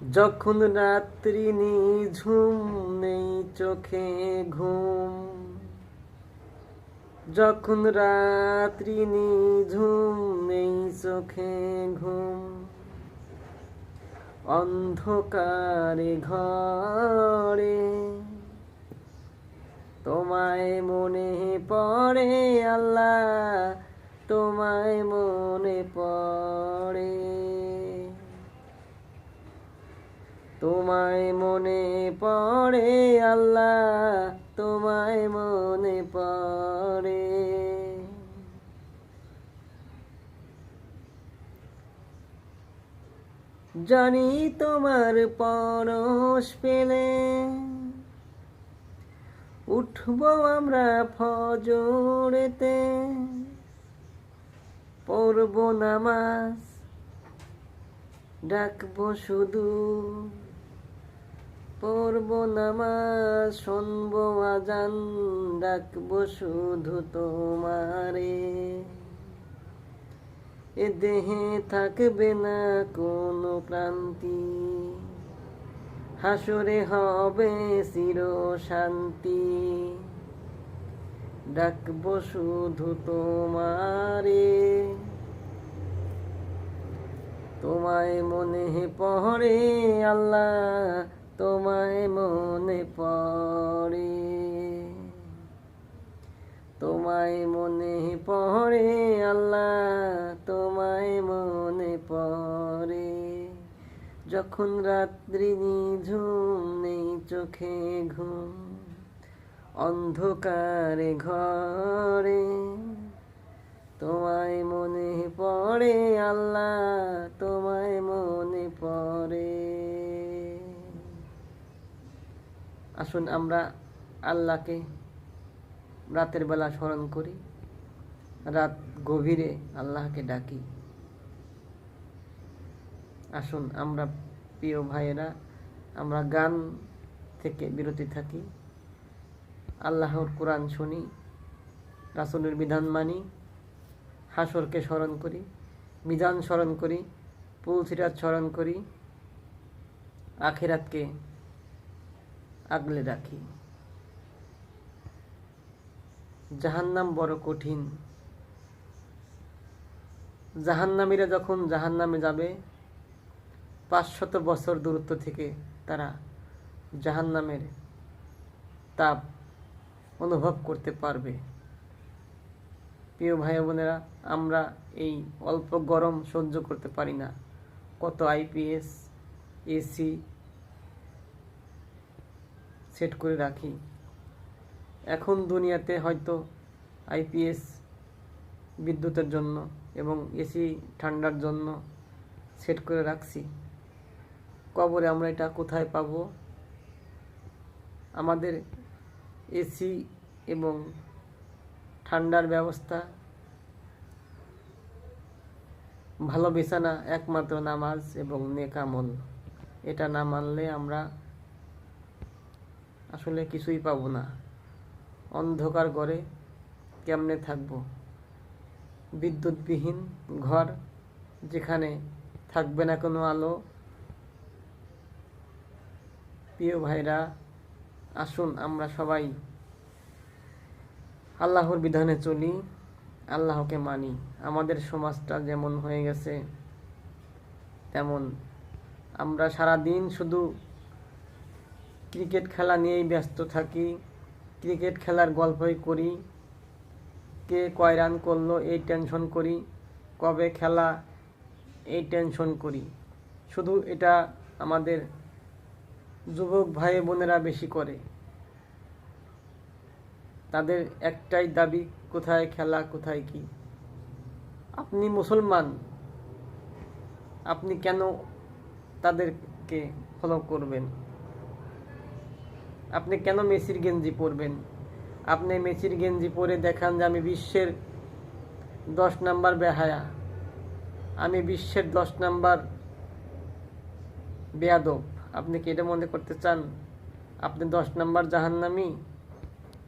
যখন রাত্রি নিঝুম নেই চোখে ঘুম, যখন রাত্রি নিঝুম নেই চোখে ঘুম, অন্ধকারে ঘরে তোমায় মনে পড়ে আল্লাহ, তোমায় মনে পড়ে, তোমায় মনে পড়ে আল্লাহ, তোমায় মনে পড়ে। জানি তোমার পরশ পেলে উঠবো আমরা ফজরেতে, পড়ব নামাজ ডাকবো শুধু, পড়ব নামাজ শুনবো আজান, ডাকবো শুধু তোমারে। এ দেহে থাকবে না কোনো ক্লান্তি, হাসরে হবে চির শান্তি, ডাকবো শুধু তোমারে। তোমায় মনে পড়ে আল্লাহ, তোমায় মনে পড়ে, তোমায় মনে পড়ে আল্লাহ, তোমায় মনে পড়ে। যখন রাত্রি নিঝুম নেই চোখে ঘুম, অন্ধকারে ঘরে তোমায় মনে পড়ে আল্লাহ, তোমায় মনে পড়ে। আসুন আমরা আল্লাহকে রাতের বেলা স্মরণ করি, রাত গভীরে আল্লাহকে ডাকি। আসুন আমরা প্রিয় ভাইয়েরা, আমরা গান থেকে বিরতি থাকি, আল্লাহর কোরআন শুনি, রাসূলের বিধান মানি, হাসরকে স্মরণ করি, মিজান স্মরণ করি, পুলসিরাত স্মরণ করি, আখিরাতকে আগলে রাখি। জাহান্নাম বড় কঠিন, জাহান্নামীরা যখন জাহান্নামে যাবে 500 বছর দূরত্ব থেকে তারা জাহান্নামের তাপ অনুভব করতে পারবে। প্রিয় ভাই বোনেরা, আমরা এই অল্প গরম সহ্য করতে পারি না, কত আইপিএস এসি সেট করে রাখি। এখন দুনিয়াতে হয়তো আইপিএস বিদ্যুতের জন্য এবং এসি ঠান্ডার জন্য সেট করে রাখছি, কবরে আমরা এটা কোথায় পাবো? আমাদের এসি এবং ঠান্ডার ব্যবস্থা, ভালো বিছানা, একমাত্র নামাজ এবং নেক আমল, এটা না মানলে আমরা আসলে কিছুই পাবো না। অন্ধকার ঘরে কেমনে থাকবো? বিদ্যুৎবিহীন ঘর, যেখানে থাকবে না কোনো আলো। প্রিয় ভাইরা, আসুন আমরা সবাই আল্লাহর বিধানে চলি, আল্লাহকে মানি। আমাদের সমাজটা যেমন হয়ে গেছে, তেমন আমরা সারাদিন শুধু ক্রিকেট খেলা নিয়েই ব্যস্ত থাকি, ক্রিকেট খেলার গল্পই করি, কে কয় রান করলো এই টেনশন করি, কবে খেলা এই টেনশন করি। শুধু এটা আমাদের যুবক ভাই বোনেরা বেশি করে। তাদের একটাই দাবি, কোথায় খেলা, কোথায় কি। আপনি মুসলমান, আপনি কেন তাদেরকে ফলো করবেন? আপনি কেন মেসির গেঞ্জি পরবেন? আপনি মেসির গেঞ্জি পরে দেখান যে আমি বিশ্বের 10 নাম্বার বেহায়া, আমি বিশ্বের 10 নাম্বার বেয়াদব। আপনি কি এটা মনে করতে চান আপনি 10 নাম্বার জাহান্নামী?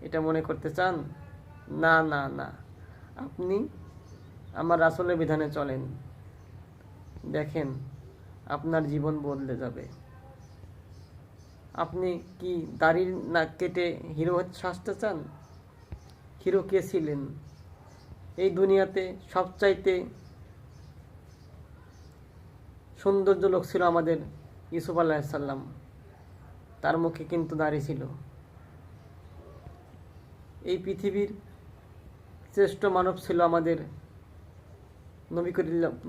এটা মনে করতে চান? না না না, আপনি আমার রাসূলের বিধানে চলেন, দেখেন আপনার জীবন বদলে যাবে। আপনি কি দাড়ি না কেটে হিরো সাজতে চান? হিরো কে ছিলেন? এই দুনিয়াতে সবচাইতে সৌন্দর্য লোক ছিল আমাদের ইউসুফ আলাইহিসসালাম। তার মুখে কিন্তু দাড়ি ছিল। এই পৃথিবীর শ্রেষ্ঠ মানব ছিল আমাদের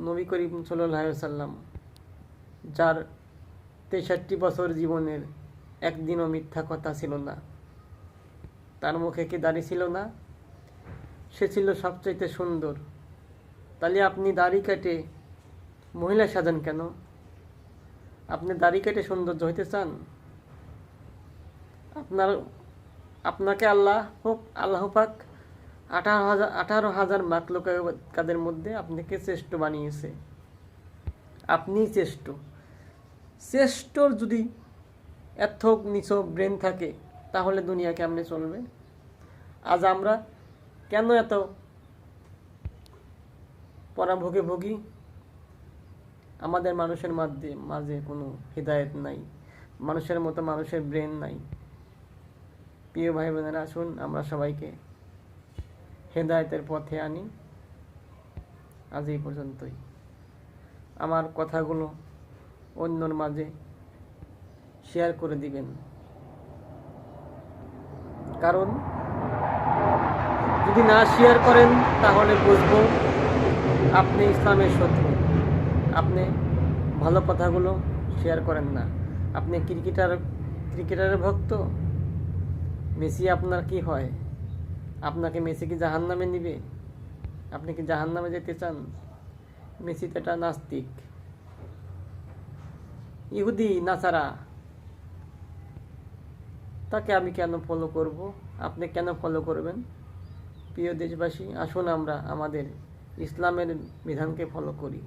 নবী করিম সাল্লাল্লাহু আলাইহি ওয়াসাল্লাম, যার 63 বছর জীবনের একদিনও মিথ্যা কথা ছিল না। তার মুখে কি দাড়ি ছিল না? সে ছিল সবচাইতে সুন্দর। তাহলে আপনি দাড়ি কেটে মহিলা সাজান কেন? আপনি দাড়ি কেটে সৌন্দর্য হইতে চান? আপনাকে আল্লাহ পাক 18,000 মাখলুকাতের মধ্যে আপনাকে শ্রেষ্ঠ বানিয়েছে। আপনি শ্রেষ্ঠর যদি এত নিচ ব্রেন থাকে, তাহলে দুনিয়া কেমনে চলবে? আজ আমরা কেন এত পরাভোগে ভোগী? আমাদের মানুষের মাঝে কোনো হৃদায়ত নাই, মানুষের মতো মানুষের ব্রেন নাই। প্রিয় ভাই বোনেরা, আসুন আমরা সবাইকে হেদায়েতের পথে আনি। আজ এই পর্যন্তই। আমার কথাগুলো অন্যর মাঝে শেয়ার করে দিবেন, কারণ যদি না শেয়ার করেন তাহলে বুঝবো আপনি ইসলামের শত্রু। আপনি ভালো কথাগুলো শেয়ার করেন না। আপনি ক্রিকেটারের ভক্ত। মেসি আপনার কি হয়? আপনাকে মেসি কি জাহান্নামে নিবে? আপনি কি জাহান্নামে যেতে চান? মেসি তো একটা নাস্তিক, ইহুদি, নাসারা। তাকে আমি কেন ফলো করব? আপনি কেন ফলো করবেন? প্রিয় দেশবাসী, আসুন আমরা আমাদের ইসলামের বিধানকে ফলো করি।